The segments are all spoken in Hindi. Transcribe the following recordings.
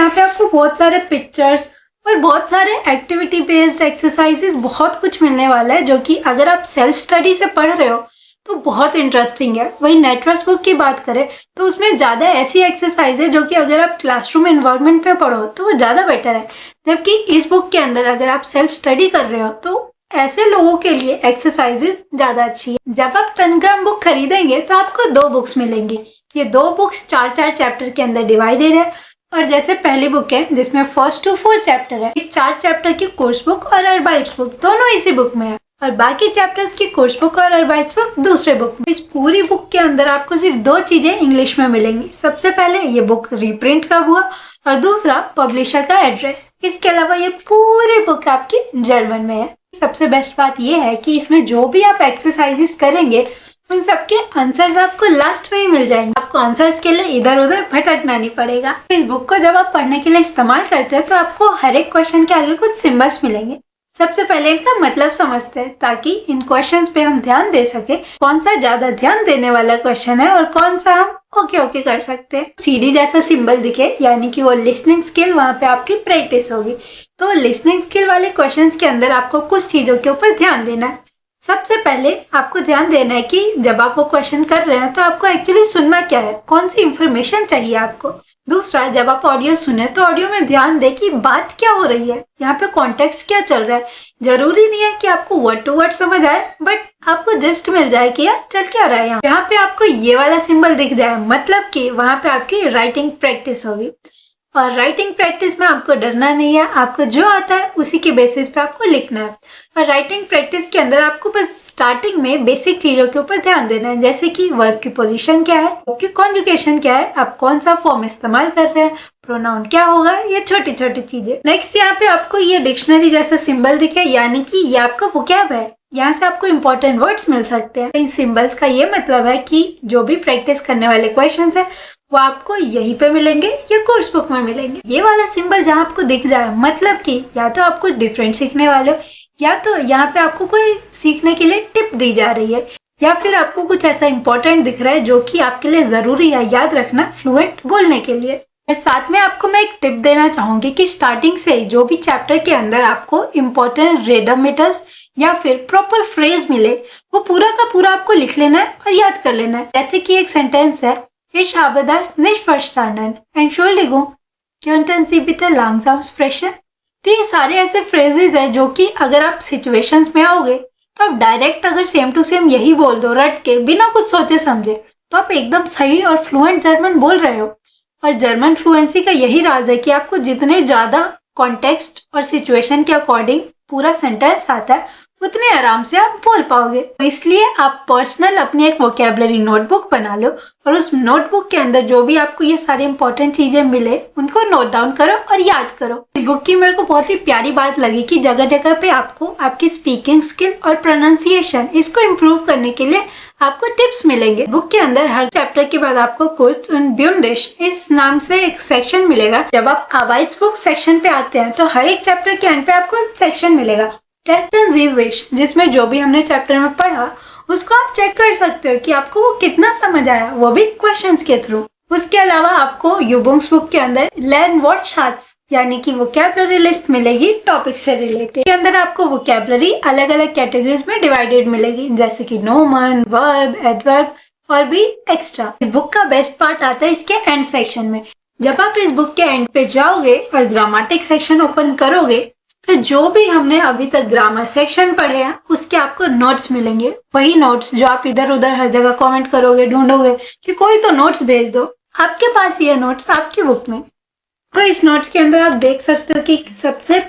यहाँ पे आपको बहुत सारे पिक्चर्स और बहुत सारे एक्टिविटी बेस्ड एक्सरसाइजेस बहुत कुछ मिलने वाला है, जो कि अगर आप सेल्फ स्टडी से पढ़ रहे हो तो बहुत इंटरेस्टिंग है। वही नेटवर्क्स बुक की बात करें तो उसमें ज़्यादा ऐसी एक्सरसाइज है जो कि अगर आप क्लासरूम एनवायरनमेंट पे पढ़ो तो वो ज़्यादा बेटर है, जबकि इस बुक के अंदर अगर आप सेल्फ स्टडी कर रहे हो तो ऐसे लोगों के लिए एक्सरसाइजेज ज़्यादा अच्छी है। जब आप तनग्राम बुक खरीदेंगे तो आपको 2 बुक्स मिलेंगी। ये 2 बुक्स 4-4 चैप्टर के अंदर डिवाइडेड है, और जैसे पहली बुक है जिसमें 1 to 4 चैप्टर है, इस 4 चैप्टर की कोर्स बुक और एडवाइस बुक दोनों इसी बुक में है, और बाकी चैप्टर्स की कोर्स बुक और एडवाइस बुक दूसरे बुक में। इस पूरी बुक के अंदर आपको सिर्फ 2 चीजें इंग्लिश में मिलेंगी। सबसे पहले ये बुक रीप्रिंट कब हुआ और दूसरा पब्लिशर का एड्रेस। इसके अलावा ये पूरी बुक आपकी जर्मन में है। सबसे बेस्ट बात ये है कि इसमें जो भी आप एक्सरसाइजेस करेंगे उन सबके आंसर्स आपको लास्ट में ही मिल जाएंगे। आपको आंसर्स के लिए इधर उधर भटकना नहीं पड़ेगा। इस बुक को जब आप पढ़ने के लिए इस्तेमाल करते हैं तो आपको हर एक क्वेश्चन के आगे कुछ सिंबल्स मिलेंगे। सबसे पहले इनका मतलब समझते हैं ताकि इन क्वेश्चंस पे हम ध्यान दे सके, कौन सा ज्यादा ध्यान देने वाला क्वेश्चन है और कौन सा हम ओके कर सकते हैं। सीडी जैसा सिंबल दिखे यानी कि वो लिसनिंग स्किल, वहाँ पे आपकी प्रैक्टिस होगी। तो लिसनिंग स्किल वाले क्वेश्चंस के अंदर आपको कुछ चीजों के ऊपर ध्यान देना है। सबसे पहले आपको ध्यान देना है कि जब आप वो क्वेश्चन कर रहे हैं तो आपको एक्चुअली सुनना क्या है, कौन सी इंफॉर्मेशन चाहिए आपको। दूसरा, जब आप ऑडियो सुने तो ऑडियो में ध्यान दे कि बात क्या हो रही है, यहाँ पे कॉन्टेक्स्ट क्या चल रहा है। जरूरी नहीं है कि आपको वर्ड टू वर्ड समझ आए, बट आपको जस्ट मिल जाए कि यार चल क्या रहा है। यहाँ पे आपको ये वाला सिंबल दिख जाए मतलब कि वहाँ पे आपकी राइटिंग प्रैक्टिस होगी। और राइटिंग प्रैक्टिस में आपको डरना नहीं है, आपको जो आता है उसी के बेसिस पे आपको लिखना है। और राइटिंग प्रैक्टिस के अंदर आपको बस स्टार्टिंग में बेसिक चीजों के ऊपर ध्यान देना है, जैसे कि वर्ब की पोजीशन क्या है, की कॉन्जुगेशन क्या है, आप कौन सा फॉर्म इस्तेमाल कर रहे हैं, प्रोनाउन क्या होगा, ये छोटी छोटी चीजें। नेक्स्ट यहाँ पे आपको ये डिक्शनरी जैसा सिंबल दिखे यानी कि ये आपका वोकैब है, यहाँ से आपको इंपॉर्टेंट वर्ड्स मिल सकते हैं। इन सिंबल्स का ये मतलब है कि जो भी प्रैक्टिस करने वाले क्वेश्चंस है वो आपको यहीं पे मिलेंगे या कोर्स बुक में मिलेंगे। ये वाला सिंबल जहाँ आपको दिख जाए मतलब कि या तो आप कुछ डिफरेंट सीखने वाले हो, या तो यहाँ पे आपको कोई सीखने के लिए टिप दी जा रही है, या फिर आपको कुछ ऐसा इंपॉर्टेंट दिख रहा है जो कि आपके लिए जरूरी है याद रखना फ्लुएंट बोलने के लिए। और साथ में आपको मैं एक टिप देना चाहूंगी कि स्टार्टिंग से जो भी चैप्टर के अंदर आपको इम्पोर्टेंट रेडमेटल्स या फिर प्रॉपर फ्रेज मिले वो पूरा का पूरा आपको लिख लेना है और याद कर लेना है। जैसे कि एक सेंटेंस है, Ich habe das nicht verstanden. Entschuldigung, könnten Sie bitte langsam sprechen? तो ये सारे ऐसे फ्रेजेस है जो कि अगर आप सिचुएशंस में आओगे तो आप डायरेक्ट अगर सेम टू सेम यही बोल दो रट के बिना कुछ सोचे समझे तो आप एकदम सही और फ्लुएंट जर्मन बोल रहे हो। और जर्मन फ्लुएंसी का यही राज है कि आपको जितने ज्यादा कॉन्टेक्स्ट और सिचुएशन के अकॉर्डिंग पूरा सेंटेंस आता है उतने आराम से आप बोल पाओगे। तो इसलिए आप पर्सनल अपनी एक वोकैबुलरी नोटबुक बना लो और उस नोटबुक के अंदर जो भी आपको ये सारी इंपॉर्टेंट चीजें मिले उनको नोट डाउन करो और याद करो। इस बुक की मेरे को बहुत ही प्यारी बात लगी कि जगह जगह पे आपको आपकी स्पीकिंग स्किल और प्रोनाउंसिएशन इसको इम्प्रूव करने के लिए आपको टिप्स मिलेंगे। बुक के अंदर हर चैप्टर के बाद आपको कुर्स und Bundisch इस नाम से एक सेक्शन मिलेगा। जब आप आवाइज बुक सेक्शन पे आते हैं तो हर एक चैप्टर के एंड पे आपको एक सेक्शन मिलेगा टेस्ट एंड जीजिश, जिसमें जो भी हमने चैप्टर में पढ़ा उसको आप चेक कर सकते हो कि आपको वो कितना समझ आया, वो भी क्वेश्चंस के थ्रू। उसके अलावा आपको यूबुंग्स बुक के अंदर लर्न वर्ड शार्ट यानी कि वोकैबुलरी लिस्ट मिलेगी टॉपिक से रिलेटेड। के अंदर आपको वोकैबुलरी अलग अलग कैटेगरीज में डिवाइडेड मिलेगी, जैसे कि नोमन, वर्ब, एडवर्ब और भी एक्स्ट्रा। इस बुक का बेस्ट पार्ट आता है इसके एंड सेक्शन में। जब आप इस बुक के एंड पे जाओगे और ग्रामेटिक सेक्शन ओपन करोगे तो जो भी हमने अभी तक ग्रामर सेक्शन पढ़े हैं उसके आपको नोट्स मिलेंगे। वही नोट्स जो आप इधर उधर हर जगह कमेंट करोगे, ढूंढोगे कि कोई तो नोट्स भेज दो, आपके पास ये नोट्स आपकी बुक में। तो इस नोट्स के अंदर आप देख सकते हो कि सबसे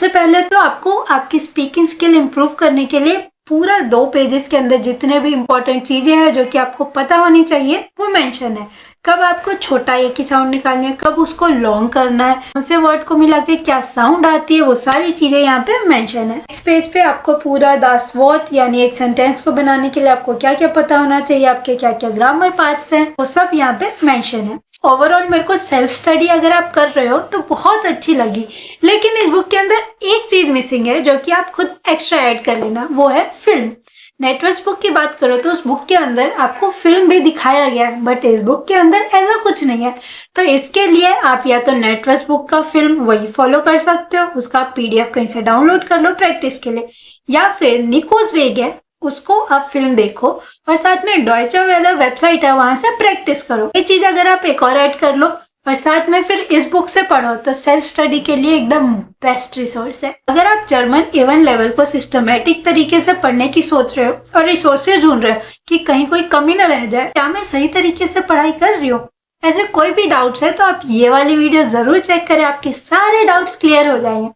पहले तो आपको आपकी स्पीकिंग स्किल इम्प्रूव करने के लिए पूरा 2 पेजेस के अंदर जितने भी इंपॉर्टेंट चीजें हैं जो कि आपको पता होनी चाहिए वो मेंशन है। कब आपको छोटा एक ही साउंड निकालनी है, कब उसको लॉन्ग करना है, कौन से वर्ड को मिला के क्या साउंड आती है, वो सारी चीजें यहाँ पे मेंशन है। इस पेज पे आपको पूरा das Wort यानी एक सेंटेंस को बनाने के लिए आपको क्या क्या पता होना चाहिए, आपके क्या क्या ग्रामर पार्ट्स हैं, वो सब यहाँ पे मेंशन है। ओवरऑल मेरे को सेल्फ स्टडी अगर आप कर रहे हो तो बहुत अच्छी लगी, लेकिन इस बुक के अंदर एक चीज मिसिंग है जो कि आप खुद एक्स्ट्रा ऐड कर लेना, वो है फिल्म। नेटवर्स बुक की बात करो तो उस बुक के अंदर आपको फिल्म भी दिखाया गया है, बट इस बुक के अंदर ऐसा कुछ नहीं है। तो इसके लिए आप या तो नेटवर्स बुक का फिल्म वही फॉलो कर सकते हो, उसका पीडीएफ कहीं से डाउनलोड कर लो प्रैक्टिस के लिए, या फिर निकोस वेग है उसको आप फिल्म देखो और साथ में डॉयचे वेले वेबसाइट है वहां से प्रैक्टिस करो। ये चीज अगर आप एक और ऐड कर लो और साथ में फिर इस बुक से पढ़ो तो सेल्फ स्टडी के लिए एकदम बेस्ट रिसोर्स है। अगर आप जर्मन A1 लेवल को सिस्टमेटिक तरीके से पढ़ने की सोच रहे हो और रिसोर्सेज ढूंढ रहे हो कि कहीं कोई कमी न रह जाए, क्या मैं सही तरीके से पढ़ाई कर रही हूँ, ऐसे कोई भी डाउट्स है तो आप ये वाली वीडियो जरूर चेक करें, आपके सारे डाउट्स क्लियर हो जाएंगे।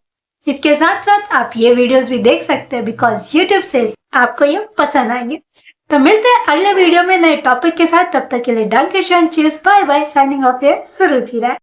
इसके साथ साथ आप ये वीडियोस भी देख सकते हैं बिकॉज यूट्यूब से आपको ये पसंद आएंगे। तो मिलते हैं अगले वीडियो में नए टॉपिक के साथ, तब तक के लिए डंकेशन cheers, bye bye, signing off here Suruchi Rai.